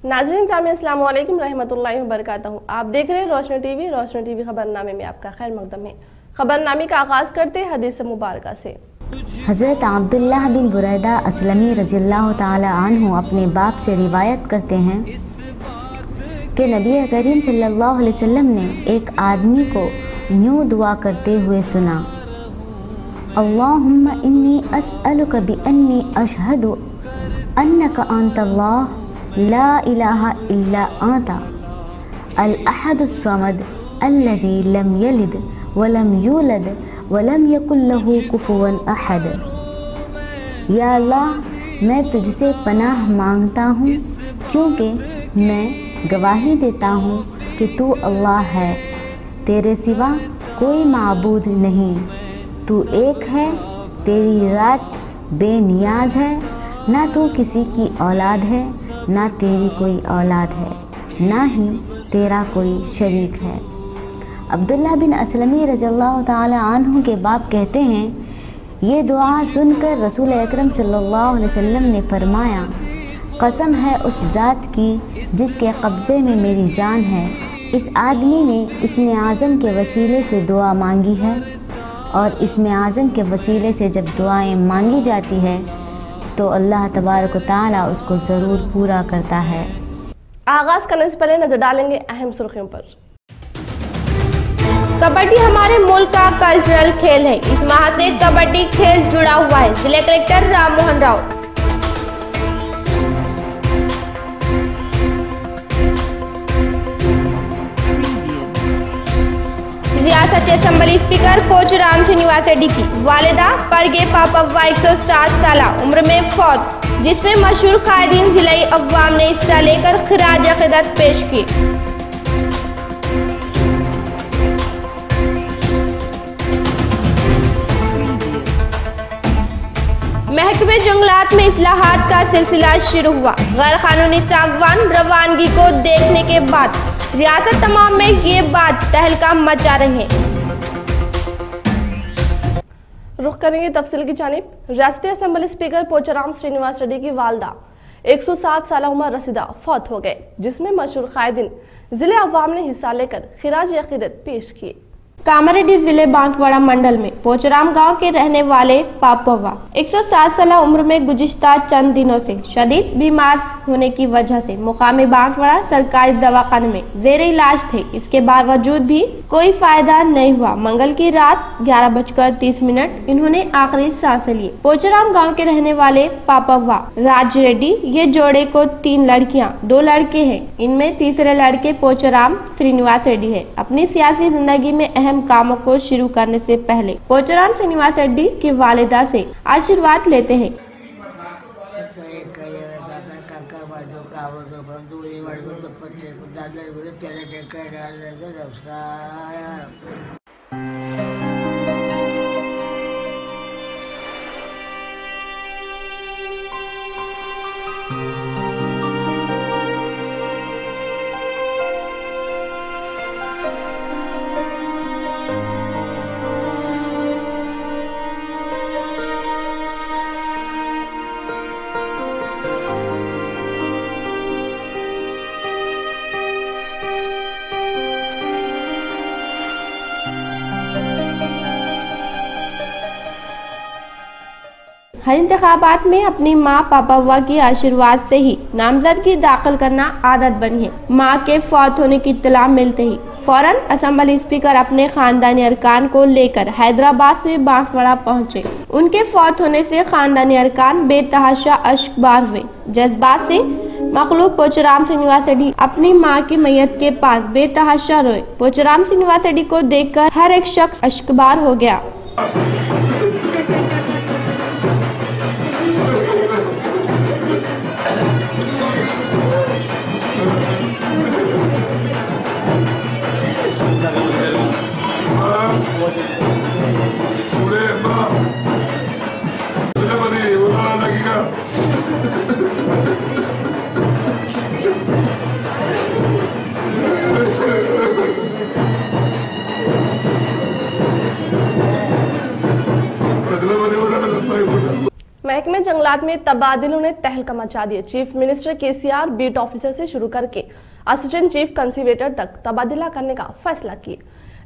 नाज़रीन ग्रामी अस्सलाम वालेकुम रहमतुल्लाहि व बरकातहू। आप देख रहे हैं रोशनी टीवी खबरनामे में आपका खैर मकदम है। खबरनामे का आगाज करते हैं हदीस मुबारक से। हज़रत अब्दुल्लाह बिन बुरैदा असलमी रज़ियल्लाहु ताला अन्हु अपने बाप से रिवायत करते हैं कि नबी करीम सल्लल्लाहु अलैहि वसल्लम ने एक आदमी को यूँ दुआ करते हुए सुना, अल्लाहुम्मा इन्नी अस्अलुका बिअन्नी अशहदु अन्नका अंतल्लाह ला इलाहा इल्ला अंता अल अहदुस समद अल्लज़ी लम यलिद वलम यूलद वलम यकुल लहू कुफुवन अहद। या अल्लाह, मैं तुझसे पनाह मांगता हूँ क्योंकि मैं गवाही देता हूँ कि तू अल्लाह है, तेरे सिवा कोई माबूद नहीं, तू एक है, तेरी ज़ात बेनियाज है, ना तू किसी की औलाद है, ना तेरी कोई औलाद है, ना ही तेरा कोई शरीक है। अब्दुल्लाह बिन असलमी रज़ियल्लाहु ताला अन्हु के बाप कहते हैं, ये दुआ सुनकर रसूल अकरम सल्लल्लाहु अलैहि वसल्लम ने फरमाया, कसम है उस ज़ात की जिसके कब्ज़े में मेरी जान है, इस आदमी ने इसमें आज़म के वसीले से दुआ मांगी है और इसमें आज़म के वसीले से जब दुआएं मांगी जाती है तो अल्लाह तबारक व तआला उसको ज़रूर पूरा करता है। आगाज करने से पहले नजर डालेंगे अहम सुर्खियों पर। कबड्डी हमारे मुल्क का कल्चरल खेल है। इस माह से कबड्डी खेल जुड़ा हुआ है। जिला कलेक्टर राम मोहन राव। रियासती असेंबली स्पीकर पोचराम श्रीनिवास रेड्डी की वालिदा परगे पापव्वा 107 साल उम्र में फौत, जिसमें मशहूर कायदीन जिलाई अव्वाम ने हिस्सा लेकर खिराज अक़ीदत पेश की। महकमे जंगलात में इस्लाहात का सिलसिला शुरू हुआ। गैर कानूनी सागवान रवानगी को देखने के बाद रियासत तमाम में ये बात तहलका मचा रही है। रुख करेंगे तफसील की जानिब। रियासती असेंबली स्पीकर पोचराम श्रीनिवास रेड्डी की वालदा 107 साल उम्र रसीदा फौत हो गए, जिसमें मशहूर कायदीन जिले अवाम ने हिस्सा लेकर खिराज अक़ीदत पेश किए। कामारेड्डी जिले बांसवाड़ा मंडल में पोचराम गांव के रहने वाले पापव्वा 107 साल उम्र में गुज़िश्ता चंद दिनों से शदीद बीमार होने की वजह से मुकामी बांसवाड़ा सरकारी दवाखाने में जेरे इलाज थे। इसके बावजूद भी कोई फायदा नहीं हुआ। मंगल की रात 11:30 इन्होंने आखिरी सांसें ली। पोचराम गाँव के रहने वाले पापव्वा राज रेड्डी ये जोड़े को 3 लड़कियाँ 2 लड़के हैं। इनमें तीसरे लड़के पोचराम श्रीनिवास रेड्डी है। अपनी सियासी जिंदगी में अहम कामों को शुरू करने से पहले पोचराम श्रीनिवास रेड्डी की वालिदा से आशीर्वाद लेते हैं। हर इंतखाबात में अपनी माँ पापव्वा की आशीर्वाद से ही नामजदगी दाखिल करना आदत बनी है। माँ के फौत होने की इत्तला मिलते ही फौरन असेंबली स्पीकर अपने खानदानी अरकान को लेकर हैदराबाद से बांसवाड़ा पहुँचे। उनके फौत होने से खानदानी अरकान बेतहाशा अश्कबार हुए। जज्बात से मखलूक पोचराम श्रीनिवास रेड्डी अपनी माँ की मैयत के पास बेतहाशा रोए। पोचराम श्रीनिवास रेड्डी को देखकर हर एक शख्स अश्कबार हो गया। महकमे जंगलात में तबादलों ने तहलका मचा दिया। Chief minister KCR beat officer से शुरू करके असिस्टेंट चीफ कंसीवेटर तक तबादला करने का फैसला किया,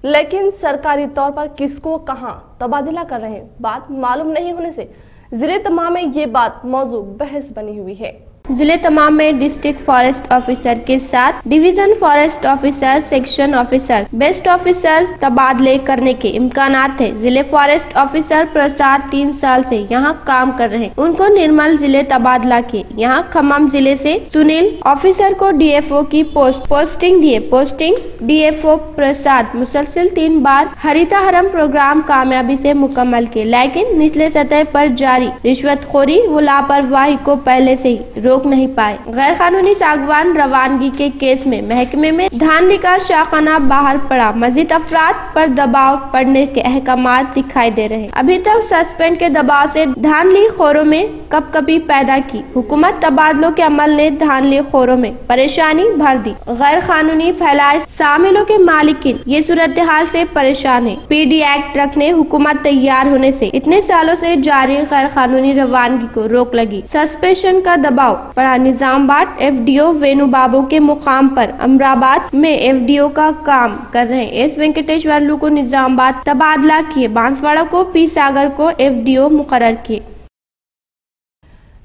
लेकिन सरकारी तौर पर किसको कहां तबादला कर रहे हैं बात मालूम नहीं होने से जिले तमाम में ये बात मौजू बहस बनी हुई है। जिले तमाम में डिस्ट्रिक्ट फॉरेस्ट ऑफिसर के साथ division forest officer, section officer, best officers तबादले करने के इम्कानात है। जिले फॉरेस्ट ऑफिसर प्रसाद 3 साल से यहाँ काम कर रहे हैं, उनको निर्मल जिले तबादला किए। यहाँ खम्मम जिले से सुनील ऑफिसर को डीएफओ की पोस्टिंग दिए। पोस्टिंग डीएफओ प्रसाद मुसलसल 3 बार हरिताहरम प्रोग्राम कामयाबी से मुकम्मल किए, लेकिन निचले सतह पर जारी रिश्वतखोरी व लापरवाही को पहले से ही रोक नहीं पाए। गैर कानूनी सागवान रवानगी के केस में महकमे में धांधली का शाखाना बाहर पड़ा। मजीद अफराद पर दबाव पड़ने के अहकामात दिखाई दे रहे हैं। अभी तक सस्पेंड के दबाव से धांधली खोरों में कपकपी पैदा की। हुकूमत तबादलों के अमल ने धांधली खोरों में परेशानी भर दी। गैर कानूनी फैलाए शामिलों के मालिकिन ये सूरत हाल से परेशान है। पीडी एक्ट रखने हुकूमत तैयार होने से इतने सालों से जारी गैर कानूनी रवानगी को रोक लगी। सस्पेंशन का दबाव पड़ा। निजामाबाद एफडीओ वेणु बाबू के मुकाम पर अमराबाद में एफडीओ का काम कर रहे एस वेंकटेश्वरलू को निजामाबाद तबादला किए। बांसवाड़ा को पी सागर को एफडीओ मुकर्रर किए।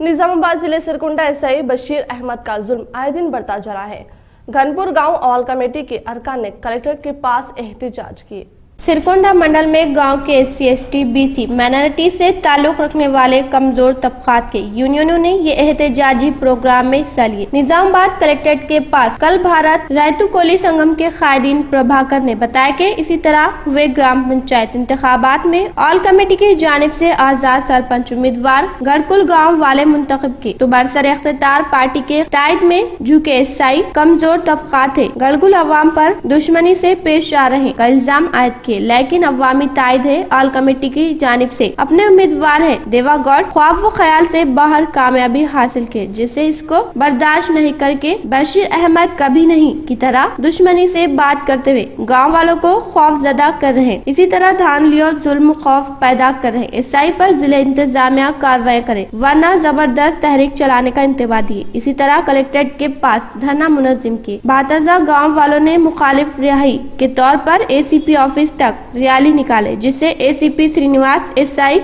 निजामाबाद जिले सिरकुंडा एसआई बशीर अहमद का जुल्म आए दिन बढ़ता जा रहा है। घनपुर गांव ऑल कमेटी के अरकान ने कलेक्टर के पास एहतजाज किए। सिरकुंडा मंडल में गांव के एससी, एसटी, बीसी माइनॉरिटी से ताल्लुक रखने वाले कमजोर तबकात के यूनियनों ने ये एहतजाजी प्रोग्राम में हिस्सा लिए। निजामाबाद कलेक्ट्रेट के पास कल भारत रायतू कोली संगम के कायदीन प्रभाकर ने बताया कि इसी तरह वे ग्राम पंचायत इंतखाबात में ऑल कमेटी की जानिब से आजाद सरपंच उम्मीदवार गढ़कुल गाँव वाले मुंतखब की तो बरसर इख्तियार पार्टी के तायद में झुके एसआई कमजोर तबकात है गढ़कुल अवाम पर दुश्मनी से पेश आ रहे का इल्जाम आयद किए, लेकिन अवामी तायद है ऑल कमेटी की जानिब से अपने उम्मीदवार है देवा गौड ख्वाब व ख्याल से बाहर कामयाबी हासिल की, जिससे इसको बर्दाश्त नहीं करके बशीर अहमद कभी नहीं की तरह दुश्मनी से बात करते हुए गांव वालों को खौफजदा कर रहे हैं। इसी तरह धांधली और जुल्म खौफ पैदा कर रहे हैं। एसआई पर जिले इंतजामिया कार्रवाई करे वरना जबरदस्त तहरीक चलाने का इंतबा दिए। इसी तरह कलेक्ट्रेट के पास धरना मुनज़्ज़म किए। बातजा गाँव वालों ने मुखालिफ रिहाई के तौर पर एसीपी ऑफिस तक रैली निकाले, जिससे एसीपी श्रीनिवास एसआई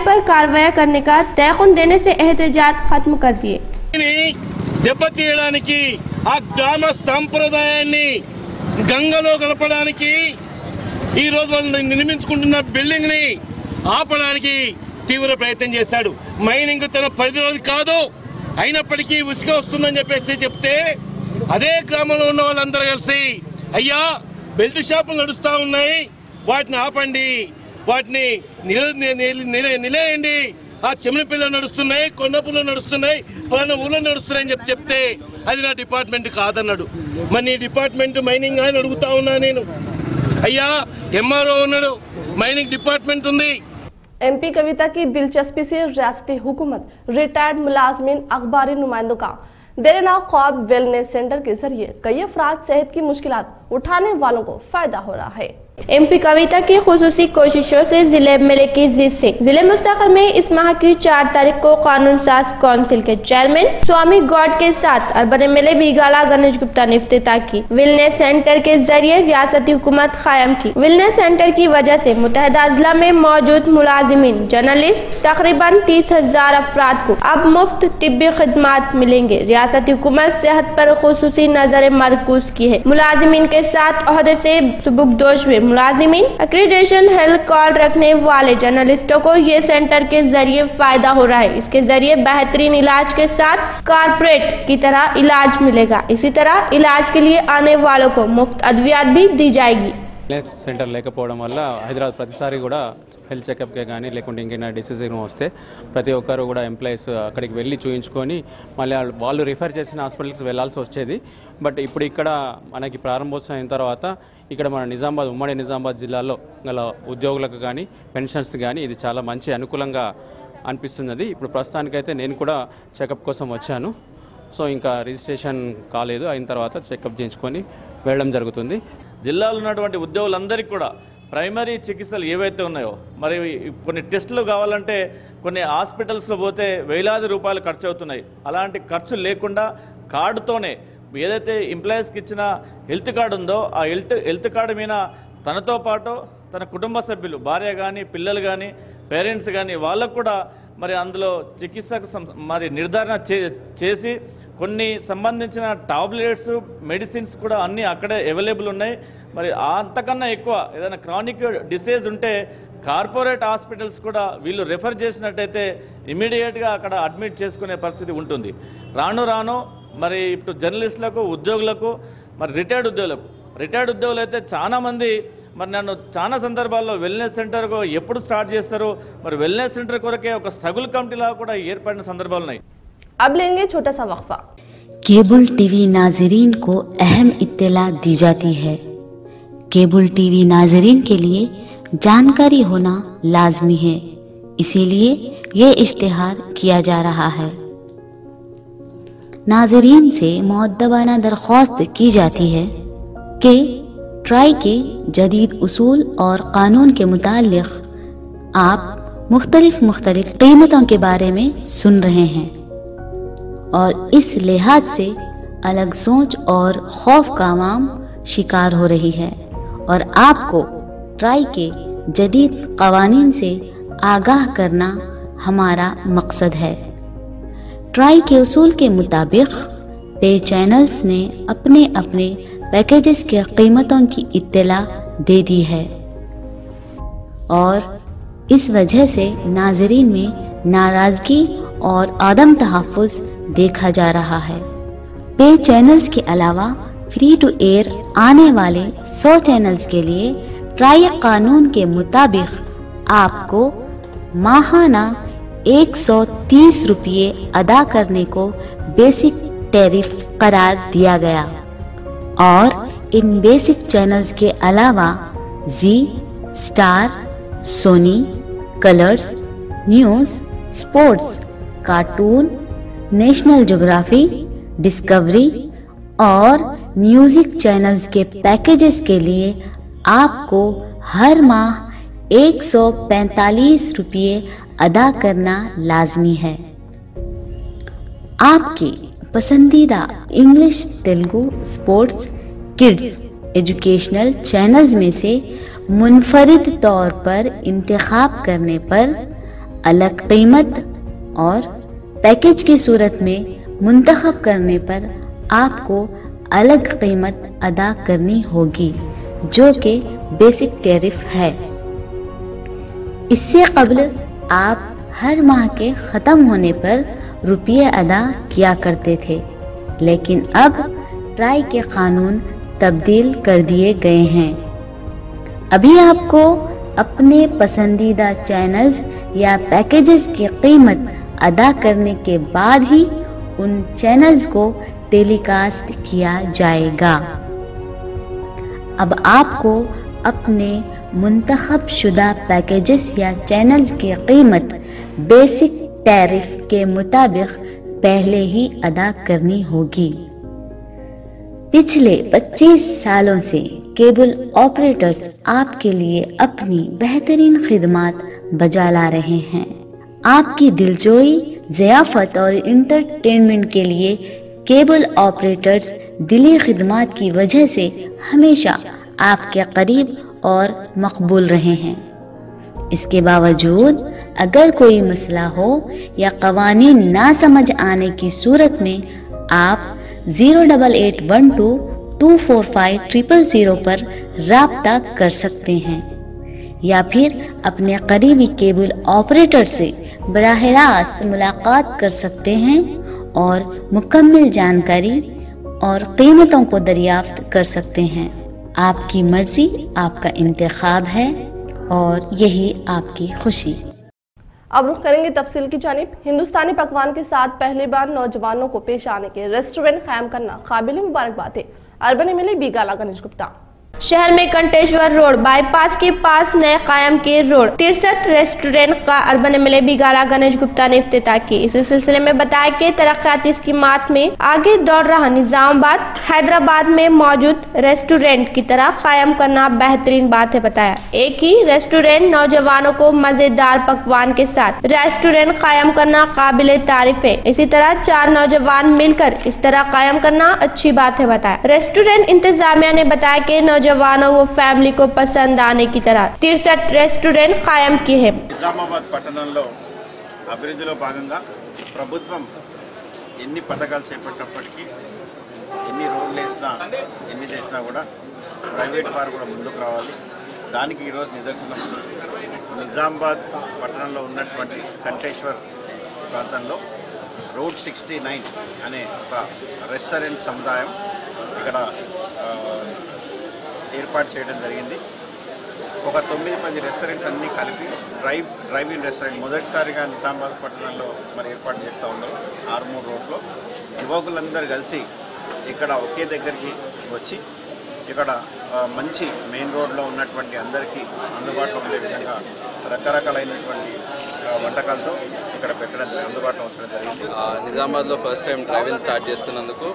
पर कार्रवाई करने का तयखुन देने से एहतजाज खत्म कर दिए। దెబ్బతీయడానికి ఆ గ్రామ సంప్రదాయాన్ని గంగలో కలపడానికి ఈ రోజు వాళ్ళు నిర్మించుకుంటున్న బిల్డింగ్ ని ఆపడానికి తీవ్ర ప్రయత్నం చేశాడు। మైనింగ్ తన పరిధిలోది కాదు, అయినప్పటికీ ఉసుక వస్తుందని చెప్పేసి చెప్తే అదే గ్రామంలో ఉన్న వాళ్ళందరూ కలిసి అయ్యా బెల్ట్ షాపులు నడుస్తూ ఉన్నాయి, వాటిని ఆపండి, వాటిని నిలయండి, ఆ చెమని పిల్లలు నడుస్తున్నాయి, కొండపుల్లో నడుస్తున్నాయి, పలానా ఊళ్ళో నడుస్తున్నాయని చెప్తే అది నా డిపార్ట్మెంట్ కాదన్నాడు। మరి నీ డిపార్ట్మెంట్ మైనింగ్ అని అడుగుతా ఉన్నా నేను। అయ్యా ఎంఆర్ఓ ఉన్నాడు, మైనింగ్ డిపార్ట్మెంट ఉంది। एमपी कविता की दिलचस्पी से रियासती हुकूमत रिटायर्ड मुलाजमीन अखबारी नुमाइंदों का देरना ख्वाब वेलनेस सेंटर के जरिए कई अफराद सेहत की मुश्किलात उठाने वालों को फायदा हो रहा है। एमपी कविता की खुसूसी कोशिशों से जिले एमएलए की जिद से जिले मुस्तकिल में इस माह की 4 तारीख को कानून साज काउंसिल के चेयरमैन स्वामी गौड के साथ अर्बन एमएलए बीगाला गणेश गुप्ता ने इफ्तिताह की। वेलनेस सेंटर के जरिए रियासती हुकूमत कायम की। वेलनेस सेंटर की वजह से मुतहदा अजला में मौजूद मुलाजिमीन जर्नलिस्ट तकरीबन 30,000 अफराद को अब मुफ्त तिब्बी खिदमात मिलेंगे। रियासती हुकूमत सेहत पर खुसूसी नजर मरकूज की है। मुलाजिमीन के साथ ओहदे से सुबुकदोश हुए मुलाजिमीन एक्रीडेशन हेल्थ कार्ड रखने वाले जर्नलिस्टों को ये सेंटर के जरिए फायदा हो रहा है। इसके जरिए बेहतरीन इलाज के साथ कारपोरेट की तरह इलाज मिलेगा। इसी तरह इलाज के लिए आने वालों को मुफ्त अद्वियात भी दी जाएगी। వెల్నెస్ సెంటర్ లేకపోవడం వల్ల హైదరాబాద్ ప్రతిసారి కూడా హెల్త్ చెకప్కే కానీ లేకుంటే ఇంకేమైనా డిసీజ్ వస్తే ప్రతి ఒక్కరు కూడా ఎంప్లాయీస్ అక్కడికి వెళ్ళి చూయించుకొని మళ్ళీ వాళ్ళు రిఫర్ చేసిన హాస్పిటల్కి వెళ్ళాల్సి వచ్చేది। బట్ ఇప్పుడు ఇక్కడ మనకి ప్రారంభోత్సవం అయిన తర్వాత ఇక్కడ మన నిజామాబాద్ ఉమ్మడి నిజామాబాద్ జిల్లాలో గల ఉద్యోగులకు కానీ పెన్షన్స్ కానీ ఇది చాలా మంచి అనుకూలంగా అనిపిస్తున్నది। ఇప్పుడు ప్రస్తుతానికైతే నేను కూడా చెకప్ కోసం వచ్చాను। సో ఇంకా రిజిస్ట్రేషన్ కాలేదు, అయిన తర్వాత చెకప్ చేయించుకొని వెళ్ళడం జరుగుతుంది। జిల్లాలో ఉన్నటువంటి ఉద్యోగులందరికీ కూడా ప్రైమరీ చికిత్సలు ఏవైతే ఉన్నాయో మరి కొన్ని టెస్టులు కావాలంటే కొన్ని హాస్పిటల్స్లో పోతే వేలాది రూపాయలు ఖర్చు అవుతున్నాయి. అలాంటి ఖర్చు లేకుండా కార్డుతోనే ఏదైతే ఎంప్లాయీస్కి ఇచ్చిన హెల్త్ కార్డు ఉందో ఆ హెల్త్ కార్డు మీద తనతో పాటు తన కుటుంబ సభ్యులు భార్య కానీ పిల్లలు కానీ పేరెంట్స్ కానీ వాళ్ళకు కూడా మరి అందులో చికిత్సకు మరి నిర్ధారణ చేసి కొన్ని సంబంధించిన టాబ్లెట్స్ మెడిసిన్స్ కూడా అన్నీ అక్కడే అవైలబుల్ ఉన్నాయి. మరి అంతకన్నా ఎక్కువ ఏదైనా క్రానిక్ డిసీజ్ ఉంటే కార్పొరేట్ హాస్పిటల్స్ కూడా వీళ్ళు రెఫర్ చేసినట్టయితే ఇమీడియట్గా అక్కడ అడ్మిట్ చేసుకునే పరిస్థితి ఉంటుంది. రాను రాను మరి ఇప్పుడు జర్నలిస్టులకు ఉద్యోగులకు మరి రిటైర్డ్ ఉద్యోగులు అయితే చాలామంది మరి నన్ను చాలా సందర్భాల్లో వెల్నెస్ సెంటర్ ఎప్పుడు స్టార్ట్ చేస్తారు, మరి వెల్నెస్ సెంటర్ కొరకే ఒక స్ట్రగుల్ కమిటీలా కూడా ఏర్పడిన సందర్భాలు ఉన్నాయి. अब लेंगे छोटा सा वक्फा। केबल टीवी नाजरीन को अहम इत्तला दी जाती है। केबल टीवी नाजरीन के लिए जानकारी होना लाजमी है, इसीलिए ये इश्तिहार किया जा रहा है। नाजरीन से मुअद्दबाना दरख्वास्त की जाती है कि ट्राई के जदीद उसूल और कानून के मुतालिक आप मुख्तलिफ कीमतों के बारे में सुन रहे हैं और इस लिहाज से अलग सोच और खौफ का आवाम शिकार हो रही है और आपको ट्राई के जदीद कवानीन से आगाह करना हमारा मकसद है। ट्राई के उसूल के मुताबिक पे चैनल्स ने अपने पैकेजेस के कीमतों की इत्तला दे दी है और इस वजह से नाजरीन में नाराजगी और आदम तहफ़्फ़ुज़ देखा जा रहा है। पे चैनल्स के अलावा फ्री टू एयर आने वाले 100 चैनल्स के लिए ट्राई कानून के मुताबिक आपको माहाना 130 रुपये अदा करने को बेसिक टैरिफ करार दिया गया और इन बेसिक चैनल्स के अलावा Zee, Star, Sony, Colors, news, sports, cartoon, National Geographic, Discovery और म्यूजिक चैनल्स के पैकेजेस के लिए आपको हर माह 145 रुपये अदा करना लाजमी है। आपकी पसंदीदा English, Telugu, sports, kids, educational channels में से मुनफरिद तौर पर इंतखाब करने पर अलग कीमत और पैकेज की सूरत में मुंतखब करने पर आपको अलग कीमत अदा करनी होगी जो कि बेसिक टैरिफ है। इससे कबल आप हर माह के ख़त्म होने पर रुपये अदा किया करते थे, लेकिन अब ट्राई के कानून तब्दील कर दिए गए हैं। अभी आपको अपने पसंदीदा चैनल्स या पैकेजेस की कीमत अदा करने के बाद ही उन चैनल्स को टेलीकास्ट किया जाएगा। अब आपको अपने मुंतखब शुदा पैकेजेस या चैनल्स की कीमत बेसिक टैरिफ के मुताबिक पहले ही अदा करनी होगी। पिछले 25 सालों से केबल ऑपरेटर्स आपके लिए अपनी बेहतरीन खिदमत बजा ला रहे हैं। आपकी दिलजोई, ज़ियाफ़त और इंटरटेनमेंट के लिए केबल ऑपरेटर्स दिली खिदमत की वजह से हमेशा आपके करीब और मकबूल रहे हैं। इसके बावजूद अगर कोई मसला हो या कवानीन ना समझ आने की सूरत में आप 08812245000 पर राब्ता कर सकते हैं या फिर अपने करीबी केबल ऑपरेटर से बराह रास्त मुलाकात कर सकते हैं और मुकम्मल जानकारी और कीमतों को दरियाफ्त कर सकते हैं। आपकी मर्जी आपका इंतखाब है और यही आपकी खुशी। अब रुख करेंगे तफसील की जानिब। हिंदुस्तानी पकवान के साथ पहली बार नौजवानों को पेश आने के रेस्टोरेंट कायम करना काबिल मुबारकबाद है। अर्बन एमएलए बी गाला गणेश गुप्ता। शहर में कंटेश्वर रोड बाईपास के पास नए कायम किए रोड 63 रेस्टोरेंट का अर्बन एमएलए बिगाला गणेश गुप्ता ने इफ्तिताह की। इसी सिलसिले में बताया कि तरक्याती स्कीमात में आगे दौड़ रहा निजामाबाद हैदराबाद में मौजूद रेस्टोरेंट की तरह कायम करना बेहतरीन बात है। बताया एक ही रेस्टोरेंट नौजवानों को मजेदार पकवान के साथ रेस्टोरेंट कायम करना काबिले तारीफ है। इसी तरह 4 नौजवान मिलकर इस तरह कायम करना अच्छी बात है। बताया रेस्टोरेंट इंतजामिया ने बताया कि नौजवानों व फैमिली को पसंद आने की तरह 63 रेस्टोरेंट कायम किए हैं। నిజామాబాద్ పట్టణంలో అభివృద్ధిలో భాగంగా ప్రభుత్వం ఎన్ని పథకాలు చేపట్టినప్పటికీ ఎన్ని రోడ్లు వేసినా ఎన్ని చేసినా కూడా ప్రైవేట్ వారు కూడా ముందుకు రావాలి। దానికి ఈరోజు నిదర్శనం నిజామాబాద్ పట్టణంలో ఉన్నటువంటి కంటేశ్వర్ ప్రాంతంలో రోడ్ 69 అనే ఒక రెస్టారెంట్ సముదాయం ఇక్కడ ఏర్పాటు చేయడం జరిగింది। ఒక 9-10 రెస్టారెంట్స్ అన్నీ కలిపి డ్రైవ్ ఇన్ రెస్టారెంట్ మొదటిసారిగా నిజామాబాద్ పట్టణంలో మరి ఏర్పాటు చేస్తూ ఉన్నారు। ఆర్మూర్ రోడ్లో యువకులందరూ కలిసి ఇక్కడ ఒకే దగ్గరికి వచ్చి ఇక్కడ మంచి మెయిన్ రోడ్లో ఉన్నటువంటి అందరికీ అందుబాటులో ఉండే విధంగా రకరకాలైనటువంటి వంటకాలతో ఇక్కడ పెట్టడం అందుబాటులో ఉంచడం జరిగింది। నిజామాబాద్లో first time drive in start చేస్తున్నందుకు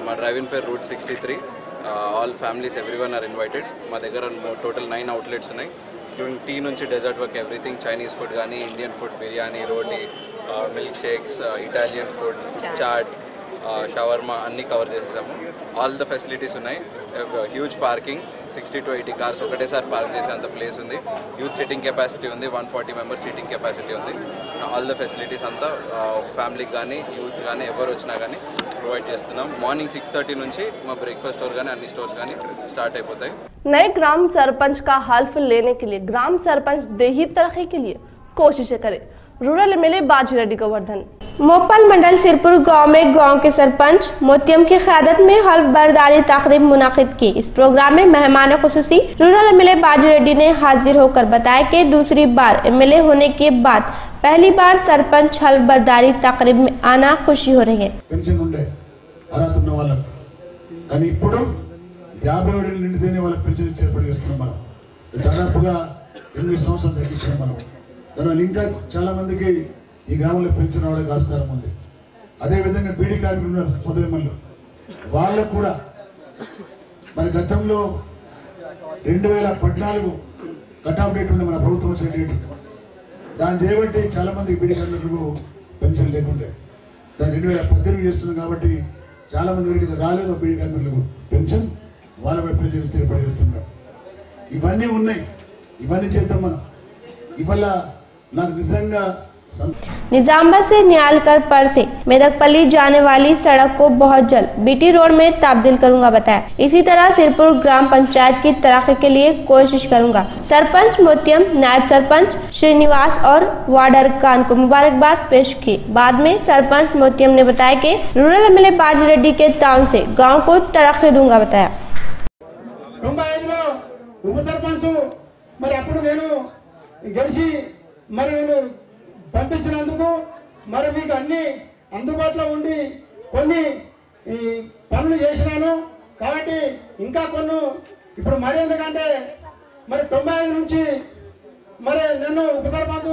మా డ్రైవ్ ఇన్ పేరు route 63 all families everyone are invited. మా దగ్గర టోటల్ 9 అవుట్లెట్స్ ఉన్నాయి, ఇంక్లూడింగ్ టీ నుంచి డెజర్ట్ వరకు ఎవ్రీథింగ్, చైనీస్ ఫుడ్ కానీ ఇండియన్ ఫుడ్, బిర్యానీ, రోటీ, మిల్క్ షేక్స్, ఇటాలియన్ ఫుడ్, చాట్, షవర్మా అన్నీ కవర్ చేసేసాము। ఆల్ ద ఫెసిలిటీస్ ఉన్నాయి, హ్యూజ్ పార్కింగ్, 60 to 80 కార్స్ ఒకటేసారి పార్క్ చేసే అంత ప్లేస్ ఉంది, హ్యూజ్ సిట్టింగ్ కెపాసిటీ ఉంది, 140 మెంబర్స్ సిట్టింగ్ కెపాసిటీ ఉంది। ఆల్ ద ఫెసిలిటీస్ అంతా ఫ్యామిలీకి కానీ యూత్ కానీ ఎవరు వచ్చినా కానీ ప్రొవైడ్ చేస్తున్నాం। మార్నింగ్ 6:30 నుంచి మా బ్రేక్ఫాస్ట్ స్టోర్ కానీ అన్ని స్టోర్స్ కానీ స్టార్ట్ అయిపోతాయి। नए ग्राम सरपंच का हल्फ लेने के लिए ग्राम सरपंच देही तरक्की के लिए कोशिशें करें। रूरल एमएलए बाजी रेड्डी गोवर्धन। मोपल मंडल सिरपुर गांव में गांव के सरपंच मोतियम की क़यादत में हल्फ बर्दारी तकरीब मुनाकिद की। इस प्रोग्राम में मेहमान खुसूसी रूरल एमएलए बाजी रेड्डी ने हाजिर होकर बताया कि दूसरी बार एमएलए होने के बाद पहली बार सरपंच हल्फ बर्दारी तकरीब में आना खुशी हो रही है। 50 ఏళ్ళు నిండితేనే వాళ్ళకి పెన్షన్ ఇచ్చే పని చేస్తున్నాం మనం। దాదాపుగా 8 సంవత్సరాలు తగ్గించాం మనం। దానివల్ల ఇంకా చాలా మందికి ఈ గ్రామంలో పెన్షన్ రావడానికి ఆస్కారం ఉంది। అదేవిధంగా బీడీ కార్మికులు ఉన్నారు సోదరిమణులు, వాళ్ళకు కూడా మరి గతంలో 2014 కట్ ఆఫ్ డేట్ ఉండే మన ప్రభుత్వం వచ్చిన డేట్, దాన్ని చేయబట్టి చాలా మందికి బీడీ కార్మికులకు పెన్షన్ లేకుండే దాన్ని 2018 చేస్తున్నాం కాబట్టి చాలా మంది వరకు రాలేదు బీడీ కార్మికులకు పెన్షన్, వాళ్ళ పెన్షన్ ఇచ్చే పని చేస్తున్నాం। ఇవన్నీ ఉన్నాయి, ఇవన్నీ చేద్దాం మనం। ఇవాళ నాకు నిజంగా निजामाबाद से न्यालकर पर से मेदकपल्ली जाने वाली सड़क को बहुत जल्द बीटी रोड में तब्दील करूंगा बताया। इसी तरह सिरपुर ग्राम पंचायत की तरक्की के लिए कोशिश करूंगा। सरपंच मोतियम, नायब सरपंच श्रीनिवास और वार्डर खान को मुबारकबाद पेश की। बाद में सरपंच मोतियम ने बताया कि रूरल एमएलए बाजी रेड्डी के ताउन से गाँव को तरक्की दूंगा बताया। పంపించినందుకు మరి మీకు అన్ని అందుబాటులో ఉండి కొన్ని పనులు చేసినాను కాబట్టి ఇంకా కొన్ని ఇప్పుడు మరి ఎందుకంటే మరి 95 నుంచి మరి నన్ను ఉప సర్పంచ్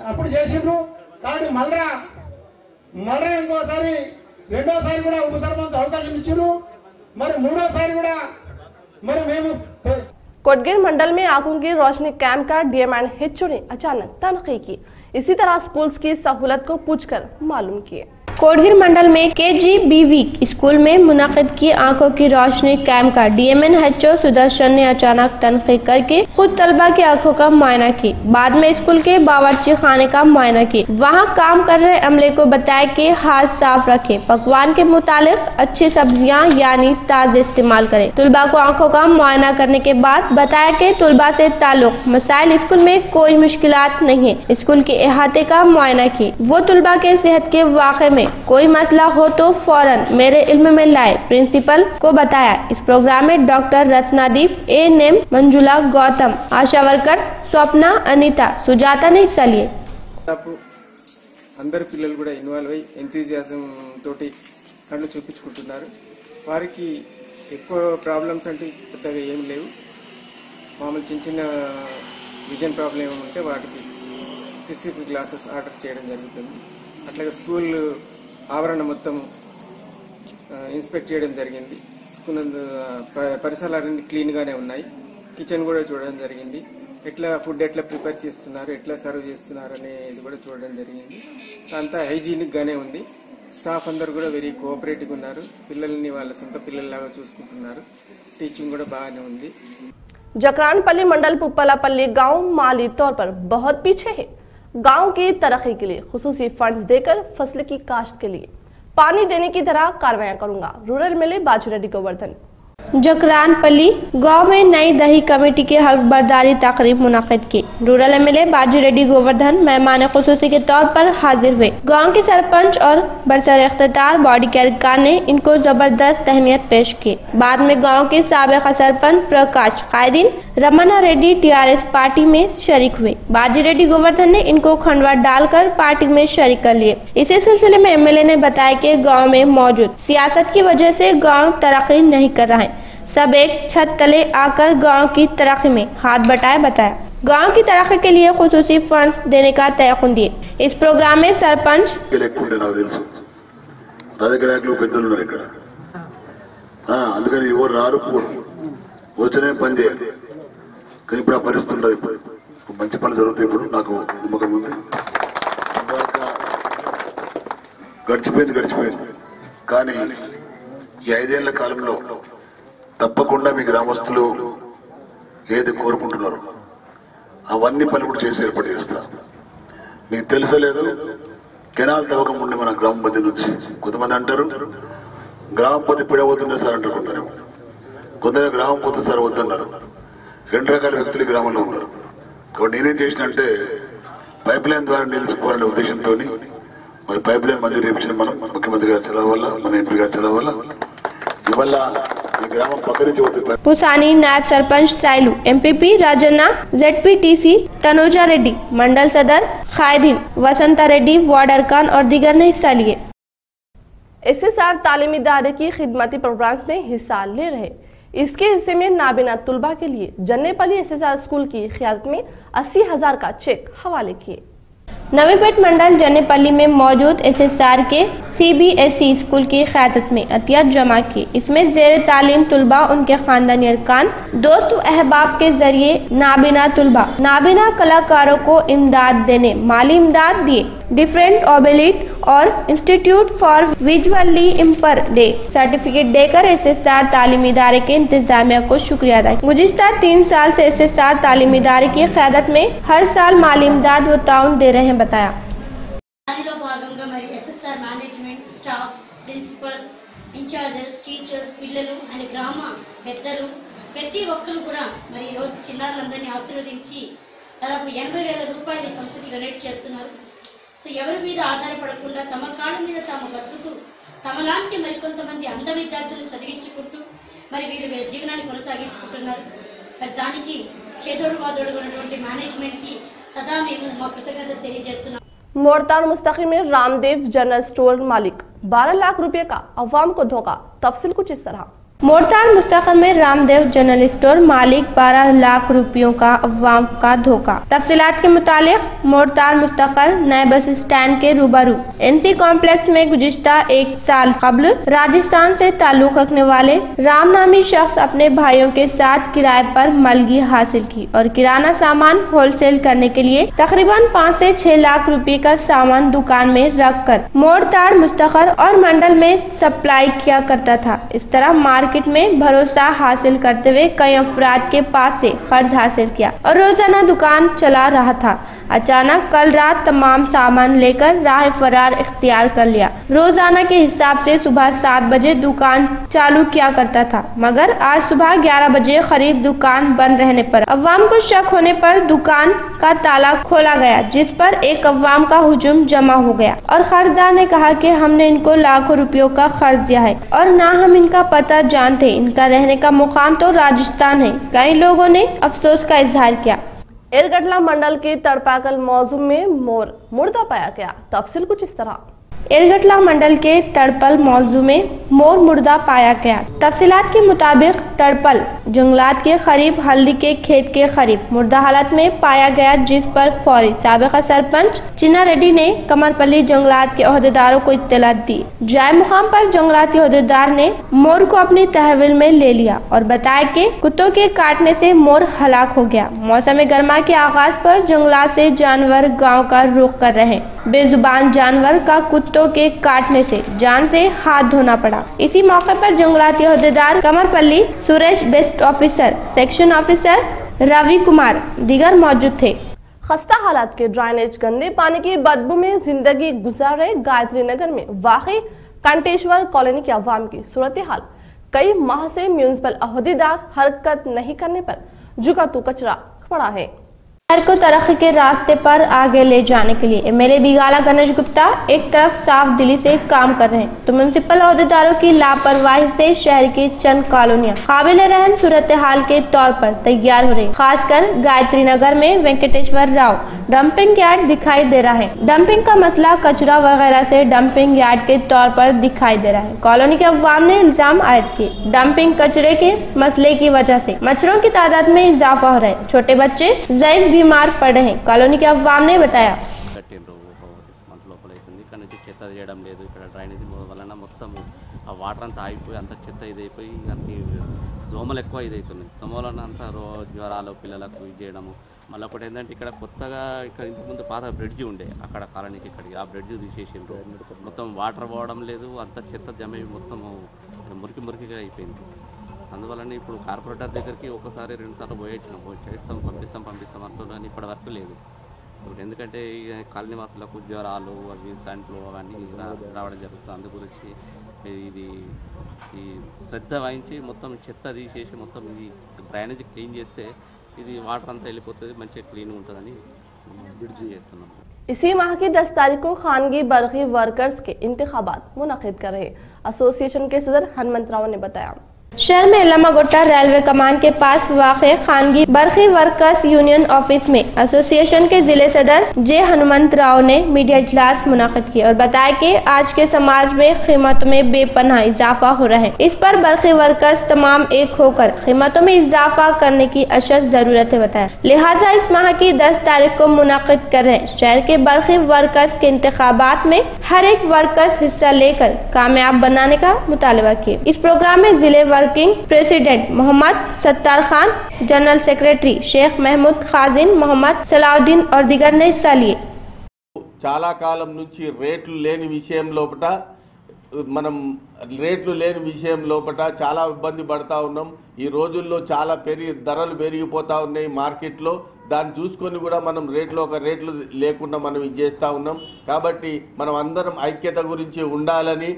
అప్పుడు చేసిండ్రు కాబట్టి మళ్ళా ఇంకోసారి రెండోసారి కూడా ఉప సర్పంచ్ అవకాశం ఇచ్చిండ్రు, మరి మూడోసారి కూడా మరి మేము कोटगीर मंडल में आंखों की रोशनी कैंप का डीएम एंड एचओ ने अचानक तनखी की। इसी तरह स्कूल्स की सहूलत को पूछकर मालूम किए। कोटगीर मंडल में KGBV स्कूल में मुनाकिद की आंखों की रोशनी कैंप का DMNHO सुदर्शन ने अचानक तनकीद करके खुद तलबा की आंखों का मुआयना की। बाद में स्कूल के बावर्ची खाने का मुआयना की। वहां काम कर रहे अमले को बताया कि हाथ साफ रखें, पकवान के मुतालिक अच्छी सब्जियां यानी ताज़े इस्तेमाल करें। तलबा को आंखों का मुआयना करने के बाद बताया कि तलबा से ताल्लुक मसाइल स्कूल में कोई मुश्किलात नहीं है। स्कूल के अहाते का मुआयना की। वो तलबा के सेहत के वाक़े में कोई मसला हो तो फौरन मेरे इल्म में लाए, प्रिंसिपल को बताया। इस प्रोग्राम में डॉक्टर रत्नादीप, ANM मंजुला, गौतम, आशा वर्कर्स स्वप्ना, अनीता, सुजाता ने हिस्सा लिए। అందరు పిల్లలు కూడా ఇన్వాల్వ్ అయ్యి ఎంతూజియాజం తోటి కళ్ళు చూపించుకుంటున్నారు। వారికి ఎక్కువ ప్రాబ్లమ్స్ అంటే పెద్దగా ఏం లేవు. మామూలు చిన్న చిన్న విజన్ ప్రాబ్లం ఏమైనా ఉంటే వాటికి ప్రిస్క్రిప్టివ్ గ్లాసెస్ ఆర్డర్ చేయడం జరుగుతుంది. అట్లాగే స్కూల్ ఆవరణ మొత్తం ఇన్స్పెక్ట్ చేయడం జరిగింది. స్కూల్ పరిసరాలన్నీ క్లీన్గానే ఉన్నాయి. కిచెన్ కూడా చూడడం జరిగింది. ఎట్లా ఫుడ్ ఎట్లా ప్రిపేర్ చేస్తున్నారు, ఎట్లా సర్వ్ చేస్తున్నారు అనేది కూడా చూడడం జరిగింది. అంతా హైజీనిక్ గానే ఉంది. స్టాఫ్ అందరు కూడా వెరీ కోఆపరేటివ్ ఉన్నారు. పిల్లల్ని వాళ్ళ సొంత పిల్లల్లాగా చూసుకుంటున్నారు. టీచింగ్ కూడా బాగానే ఉంది. जकरानपल्ली मंडल पुप्पलापल्ली गांव माली तौर पर बहुत पीछे है। गांव की तरक्की के लिए खुसूसी फंड्स देकर फसल की काश्त के लिए पानी देने की तरह कार्रवाई करूंगा। रूरल मेले बाजू रेड्डी गोवर्धन। जकरानपल्ली गांव में नई दही कमेटी के हल्फबरदारी तकरीब मुनाकिद की। रूरल एमएलए बाजू रेड्डी गोवर्धन मेहमान खुसूसी के तौर पर हाजिर हुए। गांव के सरपंच और बरसर इख्तियार बॉडी कैरकान ने इनको जबरदस्त तहनीत पेश की। बाद में गांव के साबिक सरपंच प्रकाश कायदीन रमना रेड्डी टीआरएस पार्टी में शरीक हुए। बाजू रेड्डी गोवर्धन ने इनको खंडवा डालकर पार्टी में शरीक कर लिए। इसी सिलसिले में एमएलए ने बताया कि गाँव में मौजूद सियासत की वजह से गाँव तरक्की नहीं कर रहा है। सब एक छत तले आकर गांव की तरक्की में हाथ बटाए बताया। गांव की तरक्की के लिए खुसूसी फंड्स देने का तयखुन दिए। इस प्रोग्राम में सरपंच అందుకని ఎవరు రారు వచ్చనే పని చేయాలి. కానీ ఇప్పుడు ఆ పరిస్థితి ఉండదు. ఇప్పుడు మంచి పనులు జరుగుతాయి. ఇప్పుడు నాకు నమ్మకం ఉంది. గడిచిపోయింది కానీ ఈ 5 ఏళ్ల కాలంలో తప్పకుండా మీ గ్రామస్తులు ఏది కోరుకుంటున్నారు అవన్నీ పని కూడా చేసి ఏర్పాటు చేస్తా. మీకు తెలుసలేదు, కెనాల్ తవ్వకం ఉండి మన గ్రామం మధ్య నుంచి కొంతమంది అంటారు గ్రామం పోతే పిడవద్దుండే సార్ అంటారు. కొందరు గ్రామం పోతే సార్ వద్దన్నారు. 2 రకాల వ్యక్తులు గ్రామంలో ఉన్నారు. కాబట్టి నేనేం చేసిన అంటే పైప్ లైన్ ద్వారా నిలుచుకోవాలనే ఉద్దేశంతో మరి పైప్ లైన్ మంజూరు చేయించిన మనం ముఖ్యమంత్రి గారు చలవ వల్ల, మన ఎంపీ గారు చలవ వల్ల ఇవల్ల पुसानी नायब सरपंच साइलू, एमपीपी राजन्ना, जेडपीटीसी तनुजा रेड्डी, मंडल सदर खायदीन वसंता रेड्डी, वार्ड अरकान और दीगर ने हिस्सा लिए। SSR तालीमी इदारे की खिदमती प्रोग्राम्स में हिस्सा ले रहे। इसके हिस्से में नाबीना तुलबा के लिए जन्नेपल्ली SSR स्कूल की क़ियादत में 80,000 का चेक हवाले किए। नवीपेट मंडल जन्नेपल्ली में मौजूद SSR के CBSE स्कूल की क़ियादत में अतियात जमा की। इसमें ज़ेर तालीम तुलबा, उनके खानदानी अरकान, दोस्त अहबाब के जरिए नाबीना तुलबा, नाबीना कलाकारों को इमदाद देने माली इमदाद दिए। डिफरेंट ओबेलिट और institute for visually impure day certificate देकर SSR तालीमी इदारे के इंतजामिया को शुक्रिया अदा। गुज़िश्ता 3 साल से SSR तालीमी इदारे की क़ियादत में हर साल माली इमदाद व ताउन दे रहे हैं बताया। SSR management staff, principal, incharges, teachers, పిల్లలు అండ్ గ్రామ పెద్దలు ప్రతి ఒక్కరు కూడా మరి ఈ రోజు చిన్నారులందరినీ ఆశీర్వదించి దాదాపు 80,000 రూపాయల సంస్థకి డొనేట్ చేస్తున్నారు. సో ఎవరి మీద ఆధారపడకుండా తమ కాళ్ళ మీద తాము బతుకుతూ తమలాంటి మరికొంతమంది అంధ విద్యార్థులను చదివించుకుంటూ మరి వీళ్ళు వీళ్ళ జీవనాన్ని కొనసాగించుకుంటున్నారు. మరి దానికి చేదోడు వాదోడుగా ఉన్నటువంటి మేనేజ్మెంట్కి సదా మేము మా కృతజ్ఞత తెలియజేస్తున్నాం। मोड़ताड़ मुस्तकी में रामदेव जनरल स्टोर मालिक 12 लाख रुपए का अवाम को धोखा। तफसील कुछ इस तरह। मोड़ताड़ मुस्तकिल में रामदेव जनरल स्टोर मालिक 12 लाख रुपयों का अवाम का धोखा। तफसीलात के मुतालिक मोड़ताड़ मुस्तकिल नए बस स्टैंड के रूबरू NC कॉम्प्लेक्स में गुज़िश्ता 1 साल कबल राजस्थान से ताल्लुक रखने वाले राम नामी शख्स अपने भाइयों के साथ किराए पर मलगी हासिल की और किराना सामान होलसेल करने के लिए तकरीबन 5 से 6 लाख रुपए का सामान दुकान में रख कर मोड़ताड़ मुस्तकिल और मंडल में सप्लाई किया करता था। इस तरह मार्केट में भरोसा हासिल करते हुए कई अफराद के पास से कर्ज हासिल किया और रोजाना दुकान चला रहा था। अचानक कल रात तमाम सामान लेकर राह फरार इख्तियार कर लिया। रोजाना के हिसाब से सुबह 7 बजे दुकान चालू किया करता था, मगर आज सुबह 11 बजे करीब दुकान बंद रहने पर अवाम को शक होने पर दुकान का ताला खोला गया, जिस पर एक अवाम का हुजूम जमा हो गया और खरीदार ने कहा कि हमने इनको लाखों रुपयों का कर्ज दिया है और ना हम इनका पता जानते। इनका रहने का मुकाम तो राजस्थान है। कई लोगों ने अफसोस का इजहार किया। एरगटला मंडल के तड़पाकल मौजूम में मुर्दा पाया गया। तफसील कुछ इस तरह। एरगटला मंडल के तड़पल मौजू में मोर मुर्दा पाया गया। तफसीलात के मुताबिक तड़पल जंगलात के करीब हल्दी के खेत के करीब मुर्दा हालत में पाया गया, जिस पर फौरी साबिका सरपंच चिन्ना रेड्डी ने कमरपल्ली जंगलात के ओहदेदारों को इत्तला दी। जाए मुकाम पर जंगलाती ओहदेदार ने मोर को अपनी तहवील में ले लिया और बताया कि कुत्तों के काटने से मोर हलाक हो गया। मौसम गर्मा के आगाज पर जंगलात से जानवर गांव का रुख कर रहे। बेजुबान जानवर का कुत्तों के काटने से जान से हाथ धोना पड़ा। इसी मौके पर जंगलाती ओहदेदार Kamarpally Suresh, beat officer, section officer Ravi Kumar दीगर मौजूद थे। खस्ता हालात के ड्राइनेज, गंदे पानी की बदबू में जिंदगी गुजार रहे गायत्री नगर में वाक़ई कंटेश्वर कॉलोनी के अवाम की सूरत हाल। कई माह से म्यूनिसिपल अहदेदार हरकत नहीं करने पर जुका तू कचरा पड़ा है। शहर को तरक्की के रास्ते पर आगे ले जाने के लिए एमएलए बिगाला गणेश गुप्ता एक तरफ साफ दिली से काम कर रहे हैं, तो म्युनिसिपल अहदेदारों की लापरवाही से शहर की चंद कॉलोनियां काबिल रहम सूरत हाल के तौर पर तैयार हो रही। खासकर गायत्री नगर में वेंकटेश्वर राव डंपिंग यार्ड दिखाई दे रहा है। डंपिंग का मसला कचरा वगैरह से डंपिंग यार्ड के तौर पर दिखाई दे रहा है। कॉलोनी के अवाम ने इल्जाम आयद किए डंपिंग कचरे के मसले की वजह से मच्छरों की तादाद में इजाफा हो रहा है, छोटे बच्चे ज़ईफ बीमार पड़ रहे हैं। कॉलोनी के अवाम ने बताया చెత్త చేయడం లేదు, ఇక్కడ డ్రైనేజీ వలన మొత్తం ఆ వాటర్ అంతా ఆగిపోయి అంత చెత్త ఇదైపోయి అన్ని దోమలు ఎక్కువ ఇదవుతున్నాయి. దోమల వలన అంతా జ్వరాలు పిల్లలకు ఇది చేయడము. మళ్ళీ ఒకటి ఏంటంటే ఇక్కడ కొత్తగా ఇక్కడ ఇంతకుముందు పాత బ్రిడ్జి ఉండే అక్కడ కాలనీకి ఇక్కడికి ఆ బ్రిడ్జి తీసేసిండ్రు. మొత్తం వాటర్ పోవడం లేదు, అంత చెత్త జమ మొత్తం మురికి మురికిగా అయిపోయింది. అందువలన ఇప్పుడు కార్పొరేటర్ దగ్గరికి ఒకసారి 2 సార్లు చేస్తాం పంపిస్తాం అంటున్నాను, ఇప్పటి వరకు లేదు. ఎందుకంటే కాలనీ వాసులకు జ్వరాలు అవి సంట్లు అవన్నీ రావడం జరుగుతుంది. అందు గురించి ఇది ఈ శ్రద్ధ వహించి మొత్తం చెత్త తీసేసి మొత్తం ఇది డ్రైనేజ్ క్లీన్ చేస్తే ఇది వాటర్ అంతా వెళ్ళిపోతుంది, మంచిగా క్లీన్ ఉంటుందని చేస్తున్నాం. इसी माह की 10 तारीख को खानगी बरखी वर्कर्स के इंतखाबात मुनक़िद कर रहे एसोसिएशन के सदर हनुमंत राव ने बताया। शहर में लम्मागोट्टा रेलवे कमान के पास वाक़े खानगी बरखी वर्कर्स यूनियन ऑफिस में एसोसिएशन के जिले सदर जे हनुमंत राव ने मीडिया इजलास मुनाकिद किया और बताया कि आज के समाज में कीमतों में बेपनाह इजाफा हो रहा है। इस पर बरखी वर्कर्स तमाम एक होकर कीमतों में इजाफा करने की अशद जरूरत है बताया। लिहाजा इस माह की 10 तारीख को मुनाकिद कर रहे शहर के बरखी वर्कर्स के इंतखाबात में हर एक वर्कर्स हिस्सा लेकर कामयाब बनाने का मुतालबा किया। इस प्रोग्राम में जिले working president Mohammed Sattar Khan, general secretary Sheikh Mahmood खाजिन, मोहम्मद सलाउद्दीन और दीगर ने हिस्सा लिए। చాలా కాలం నుంచి రేట్లు లేని విషయం లోపట మనం రేట్లు లేని విషయం లోపట చాలా ఇబ్బంది పడతా ఉన్నాం. ఈ రోజుల్లో చాలా ధరలు పెరిగిపోతా ఉన్నాయి మార్కెట్లో. దాన్ని చూసుకొని కూడా మనం రేట్లు లేకుండా మనం ఇది చేస్తూ ఉన్నాం. కాబట్టి మనం అందరం ఐక్యత గురించి ఉండాలని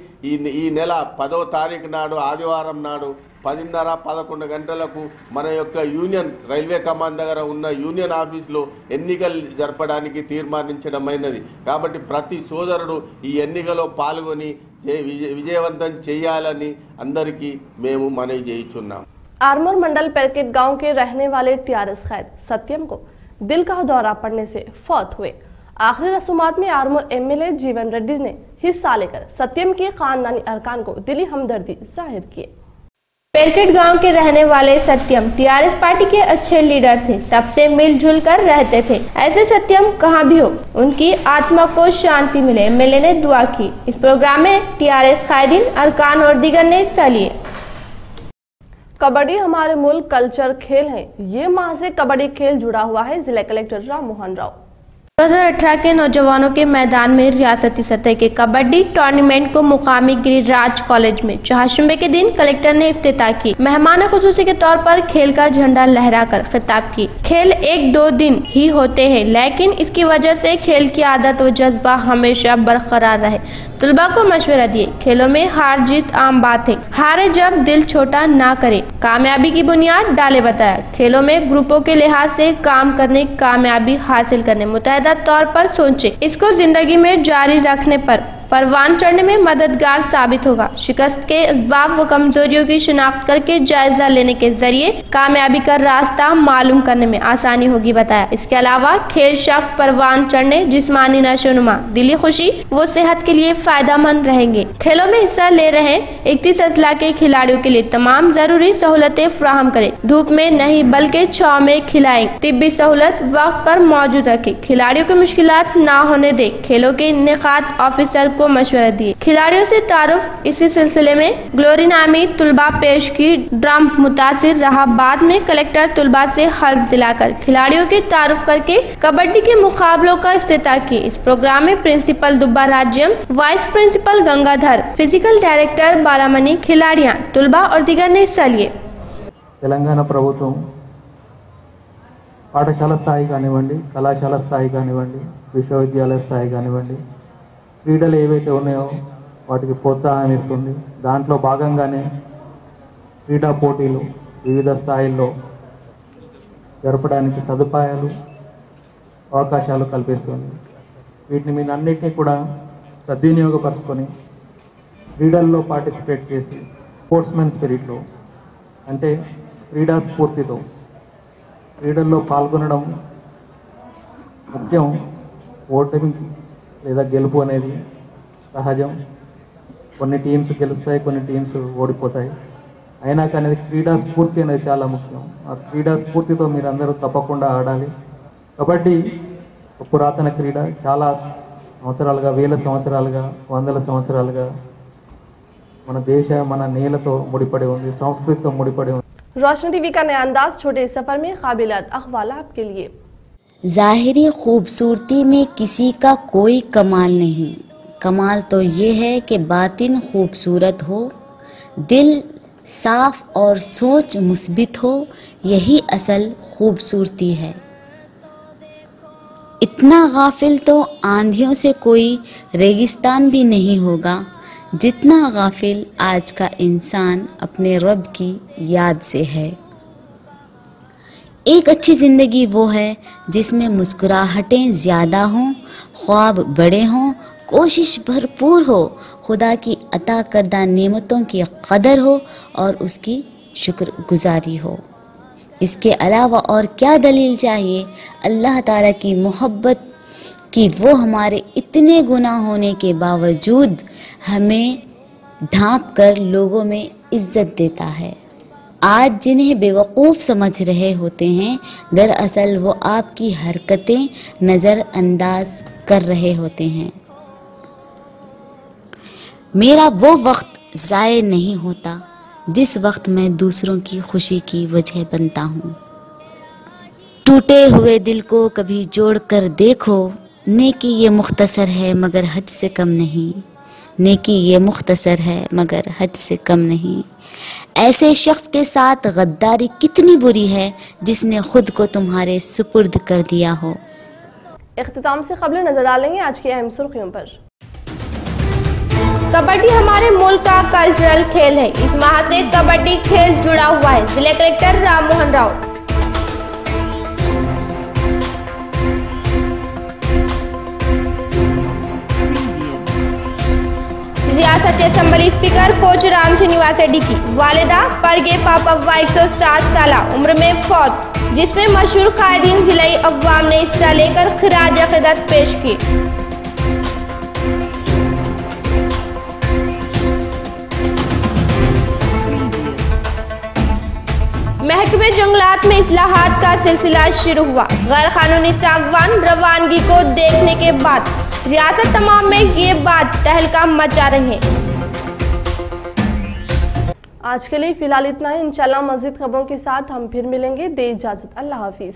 ఈ నెల 10వ తారీఖు నాడు ఆదివారం నాడు 10:30-11 గంటలకు మన యొక్క యూనియన్ రైల్వే కమాండ్ దగ్గర ఉన్న యూనియన్ ఆఫీస్లో ఎన్నికలు జరపడానికి తీర్మానించడమైనది. కాబట్టి ప్రతి సోదరుడు ఈ ఎన్నికలో పాల్గొని విజయవంతం చేయాలని అందరికీ మేము మనవి చేయించున్నాం. आरमोर मंडल पेरकेट गांव के रहने वाले टीआरएस कैद सत्यम को दिल का दौरा पड़ने से फौत हुए। आखिरी रसूमात में आरमोर एमएलए जीवन रेड्डी ने हिस्सा लेकर सत्यम के खानदानी अरकान को दिली हमदर्दी जाहिर की। पेरकेट गांव के रहने वाले सत्यम टीआरएस पार्टी के अच्छे लीडर थे, सबसे मिलजुल कर रहते थे। ऐसे सत्यम कहाँ भी हो उनकी आत्मा को शांति मिले, एमएलए ने दुआ की। इस प्रोग्राम में टीआरएस कायदीन, अरकान और दीगर ने हिस्सा लिए। कबड्डी हमारे मुल्क कल्चर खेल है, ये माह से कबड्डी खेल जुड़ा हुआ है। जिला कलेक्टर राम मोहन राव 2018 के नौजवानों के मैदान में रियासती सतह के कबड्डी टूर्नामेंट को मुकामी गिरिराज कॉलेज में चहाशुम्बे के दिन कलेक्टर ने इफ्तिताह की। मेहमान खुसूसी के तौर पर खेल का झंडा लहराकर खिताब की। खेल 1-2 दिन ही होते हैं, लेकिन इसकी वजह से खेल की आदत व जज्बा हमेशा बरकरार रहे। तलबा को मशवरा दिए, खेलों में हार जीत आम बात है, हारे जब दिल छोटा ना करे, कामयाबी की बुनियाद डाले बताया। खेलों में ग्रुपों के लिहाज से काम करने, कामयाबी हासिल करने, मुतहदा तौर पर सोचे, इसको जिंदगी में जारी रखने पर परवान चढ़ने में मददगार साबित होगा। शिकस्त के असबाब व कमजोरियों की शिनाख्त करके जायजा लेने के जरिए कामयाबी का रास्ता मालूम करने में आसानी होगी बताया। इसके अलावा खेल शख्स परवान चढ़ने, जिस्मानी नशोनुमा, दिली खुशी वो सेहत के लिए फायदेमंद रहेंगे। खेलों में हिस्सा ले रहे 31 अजला के खिलाड़ियों के लिए तमाम जरूरी सहूलतें फराहम करें। धूप में नहीं बल्कि छांव में खिलाएं। तिब्बी सहूलत वक्त पर मौजूद रखें। खिलाड़ियों को मुश्किलात ना होने दे। खेलों के इन्नेकाद ऑफिसर को मशवरा दिए। खिलाड़ियों से तारुफ। इसी सिलसिले में ग्लोरी नामी तुलबा पेश की ड्राम मुतासिर रहा। बाद में कलेक्टर तुलबा से हल्फ दिलाकर खिलाड़ियों के तारुफ करके कबड्डी के मुकाबलों का इफ्तिताह किए। इस प्रोग्राम में principal Dubba Rajyam, vice principal Gangadhar, physical director Balamani, खिलाड़ियां तुलबा और दीगर ने हिस्सा लिए। తెలంగాణ ప్రభుత్వం పాఠశాల స్థాయి కానివ్వండి, కళాశాల స్థాయి కానివ్వండి, విశ్వవిద్యాలయ స్థాయి కానివ్వండి, క్రీడలు ఏవైతే ఉన్నాయో వాటికి ప్రోత్సాహం ఇస్తుంది. దాంట్లో భాగంగానే క్రీడా పోటీలు వివిధ స్థాయిల్లో జరపడానికి సదుపాయాలు, అవకాశాలు కల్పిస్తుంది. వీటిని మీద అన్నిటినీ కూడా సద్వినియోగపరచుకొని క్రీడల్లో పార్టిసిపేట్ చేసి స్పోర్ట్స్మెన్ స్పిరిట్లో అంటే క్రీడా స్ఫూర్తితో క్రీడల్లో పాల్గొనడం ముఖ్యం. ఓటమి లేదా గెలుపు అనేది సహజం. కొన్ని టీమ్స్ గెలుస్తాయి, కొన్ని టీమ్స్ ఓడిపోతాయి. అయినా కానీ క్రీడా స్ఫూర్తి అనేది చాలా ముఖ్యం. ఆ క్రీడా స్ఫూర్తితో మీరందరూ తప్పకుండా ఆడాలి. కబడ్డీ ఒక పురాతన క్రీడ. చాలా సంవత్సరాలుగా, వేల సంవత్సరాలుగా, వందల సంవత్సరాలుగా మన దేశ, మన నేలతో ముడిపడి ఉంది, సంస్కృతితో ముడిపడి ఉంది. रोशनी टीवी का नया अंदाज छोटे सफर में काबिलात अखबार आपके लिए। ज़ाहिरी खूबसूरती में किसी का कोई कमाल नहीं, कमाल तो ये है कि बातिन खूबसूरत हो, दिल साफ और सोच मुस्बित हो, यही असल खूबसूरती है। इतना गाफिल तो आंधियों से कोई रेगिस्तान भी नहीं होगा जितना गाफिल आज का इंसान अपने रब की याद से है। एक अच्छी ज़िंदगी वो है जिसमें मुस्कुराहटें ज़्यादा हों, ख्वाब बड़े हों, कोशिश भरपूर हो, खुदा की अता करदा नेमतों की कदर हो और उसकी शुक्रगुजारी हो। इसके अलावा और क्या दलील चाहिए अल्लाह ताला की मोहब्बत कि वो हमारे इतने गुनाह होने के बावजूद हमें ढांप कर लोगों में इज्जत देता है। आज जिन्हें बेवकूफ़ समझ रहे होते हैं, दरअसल वो आपकी हरकतें नज़रअंदाज कर रहे होते हैं। मेरा वो वक्त ज़ाय नहीं होता जिस वक्त मैं दूसरों की खुशी की वजह बनता हूँ। टूटे हुए दिल को कभी जोड़ कर देखो, नेकी ये मुख्तसर है मगर हज से कम नहीं, नेकी ये मुख्तसर है मगर हज से कम नहीं। ऐसे शख्स के साथ गद्दारी कितनी बुरी है जिसने खुद को तुम्हारे सुपुर्द कर दिया हो। इख्तिताम से कबल नजर डालेंगे आज की अहम सुर्खियों पर। कबड्डी हमारे मुल्क का कल्चरल खेल है। इस माह से कबड्डी खेल जुड़ा हुआ है। जिला कलेक्टर राम मोहन राव। रियासती असेंबली स्पीकर पोचराम श्रीनिवास रेड्डी की वालिदा परगे पापव्वा 107 साल उम्र में फौत, जिसमें मशहूर कायदीन जिलाई अव्वाम ने हिस्सा लेकर खिराज अक़ीदत पेश की। महकमे जंगलात में इस्लाहात का सिलसिला शुरू हुआ। गैर कानूनी सागवान रवानगी को देखने के बाद रियासत तमाम में ये बात तहलका मचा रही है। आज के लिए फिलहाल इतना ही। इंशाल्लाह मज़ीद खबरों के साथ हम फिर मिलेंगे। दे इजाजत, अल्लाह हाफिज।